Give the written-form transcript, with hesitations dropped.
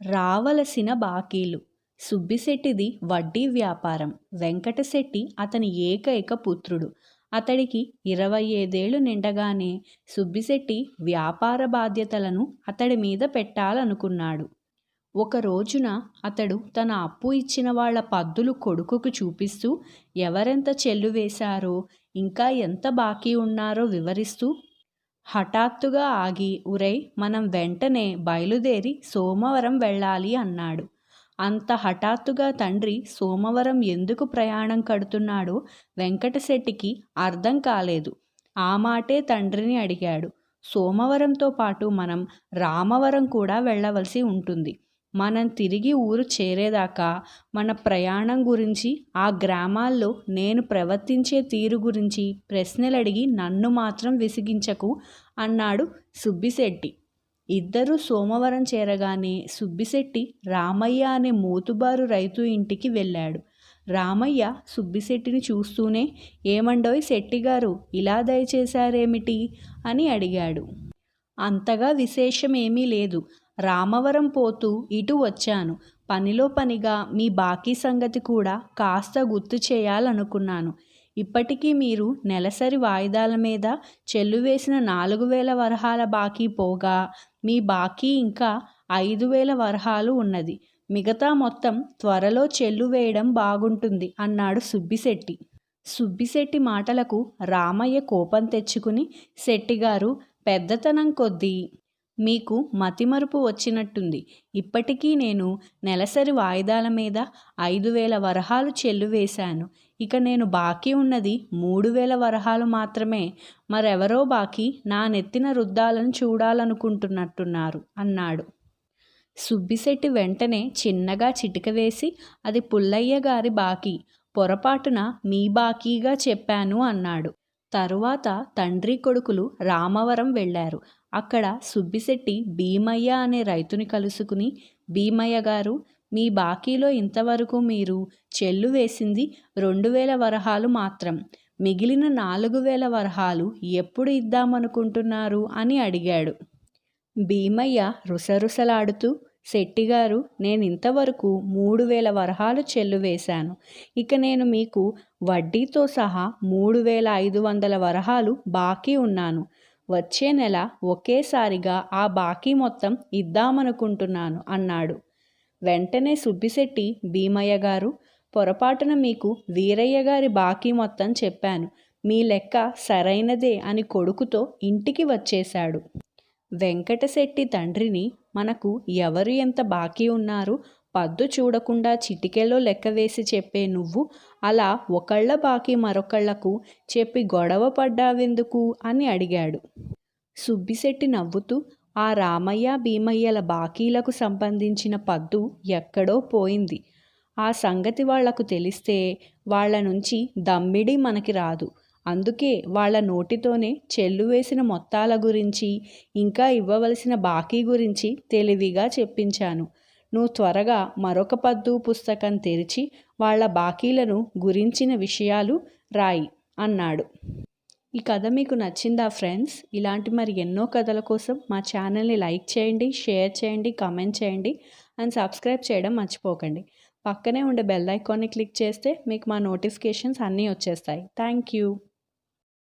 రావలసిన బాకీలు. సుబ్బిశెట్టిది వడ్డీ వ్యాపారం. వెంకటశెట్టి అతని ఏకైక పుత్రుడు. అతడికి 25 నిండగానే సుబ్బిశెట్టి వ్యాపార బాధ్యతలను అతడి మీద పెట్టాలనుకున్నాడు. ఒక రోజున అతడు తన అప్పు ఇచ్చిన వాళ్ల పద్దులు కొడుకుకు చూపిస్తూ ఎవరెంత చెల్లు వేశారో, ఇంకా ఎంత బాకీ ఉన్నారో వివరిస్తూ హఠాత్తుగా ఆగి, "ఉరేయ్, మనం వెంటనే బయలుదేరి సోమవరం వెళ్ళాలి" అన్నాడు. అంత హఠాత్తుగా తండ్రి సోమవరం ఎందుకు ప్రయాణం కడుతున్నాడో వెంకటశెట్టికి అర్థం కాలేదు. ఆ మాటే తండ్రిని అడిగాడు. "సోమవరంతో పాటు మనం రామవరం కూడా వెళ్ళవలసి ఉంటుంది. మనం తిరిగి ఊరు చేరేదాకా మన ప్రయాణం గురించి, ఆ గ్రామాల్లో నేను ప్రవర్తించే తీరు గురించి ప్రశ్నలడిగి నన్ను మాత్రం విసిగించకు" అన్నాడు సుబ్బిశెట్టి. ఇద్దరూ సోమవరం చేరగానే సుబ్బిశెట్టి రామయ్య అనే మోతుబారు రైతు ఇంటికి వెళ్ళాడు. రామయ్య సుబ్బిశెట్టిని చూస్తూనే, "ఏమండోయ్ శెట్టిగారు, ఇలా దయచేశారేమిటి?" అని అడిగాడు. "అంతగా విశేషమేమీ లేదు. రామవరం పోతూ ఇటు వచ్చాను. పనిలో పనిగా మీ బాకీ సంగతి కూడా కాస్త గుర్తు చేయాలనుకున్నాను. ఇప్పటికీ మీరు నెలసరి వాయిదాల మీద చెల్లువేసిన 4000 వరహాల బాకీ పోగా మీ బాకీ ఇంకా 5000 వరహాలు ఉన్నది. మిగతా మొత్తం త్వరలో చెల్లు వేయడం బాగుంటుంది" అన్నాడు సుబ్బిశెట్టి. సుబ్బిశెట్టి మాటలకు రామయ్య కోపం తెచ్చుకుని, "శెట్టిగారు, పెద్దతనం కొద్దీ మీకు మతిమరుపు వచ్చినట్టుంది. ఇప్పటికీ నేను నెలసరి వాయిదాల మీద 5000 వరహాలు చెల్లు వేశాను. ఇక నేను బాకీ ఉన్నది 3000 వరహాలు మాత్రమే. మరెవరో బాకీ నా నెత్తిన రుద్దాలని చూడాలనుకుంటున్నట్టున్నారు" అన్నాడు. సుబ్బిశెట్టి వెంటనే చిన్నగా చిటిక వేసి, "అది పుల్లయ్య గారి బాకీ. పొరపాటున మీ బాకీగా చెప్పాను" అన్నాడు. తరువాత తండ్రి కొడుకులు రామవరం వెళ్ళారు. అక్కడ సుబ్బిశెట్టి భీమయ్య అనే రైతుని కలుసుకుని, "భీమయ్య గారు, మీ బాకీలో ఇంతవరకు మీరు చెల్లు వేసింది 2000 వరహాలు మాత్రం. మిగిలిన 4000 వరహాలు ఎప్పుడు ఇద్దామనుకుంటున్నారు" అని అడిగాడు. భీమయ్య రుసరుసలాడుతూ, "శెట్టిగారు, నేనింతవరకు 3000 వరహాలు చెల్లు వేశాను. ఇక నేను మీకు వడ్డీతో సహా 3500 వరహాలు బాకీ ఉన్నాను. వచ్చే నెల ఒకేసారిగా ఆ బాకీ మొత్తం ఇద్దామనుకుంటున్నాను" అన్నాడు. వెంటనే సుబ్బిశెట్టి, "భీమయ్య గారు, పొరపాటున మీకు వీరయ్య గారి బాకీ మొత్తం చెప్పాను. మీ లెక్క సరైనదే" అని కొడుకుతో ఇంటికి వచ్చేశాడు. వెంకటశెట్టి తండ్రిని, "మనకు ఎవరు ఎంత బాకీ ఉన్నారు పద్దు చూడకుండా చిటికెలో లెక్కవేసి చెప్పే నువ్వు అలా ఒకళ్ళ బాకీ మరొకళ్లకు చెప్పి గొడవ పడ్డావెందుకు?" అని అడిగాడు. సుబ్బిశెట్టి నవ్వుతూ, "ఆ రామయ్య భీమయ్యల బాకీలకు సంబంధించిన పద్దు ఎక్కడో పోయింది. ఆ సంగతి వాళ్లకు తెలిస్తే వాళ్ల నుంచి దమ్మిడి మనకి రాదు. అందుకే వాళ్ల నోటితోనే చెల్లు వేసిన మొత్తాల గురించి, ఇంకా ఇవ్వవలసిన బాకీ గురించి తెలివిగా చెప్పించాను. నువ్వు త్వరగా మరొక పద్దు పుస్తకం తెరిచి వాళ్ల బాకీలను గురించిన విషయాలు రాయి" అన్నాడు. ఈ కథ మీకు నచ్చిందా ఫ్రెండ్స్? ఇలాంటి మరి ఎన్నో కథల కోసం మా ఛానల్ని లైక్ చేయండి, షేర్ చేయండి, కామెంట్ చేయండి అండ్ సబ్స్క్రైబ్ చేయడం మర్చిపోకండి. పక్కనే ఉండే బెల్ ఐకాన్ని క్లిక్ చేస్తే మీకు మా నోటిఫికేషన్స్ అన్నీ వచ్చేస్తాయి. Thank you.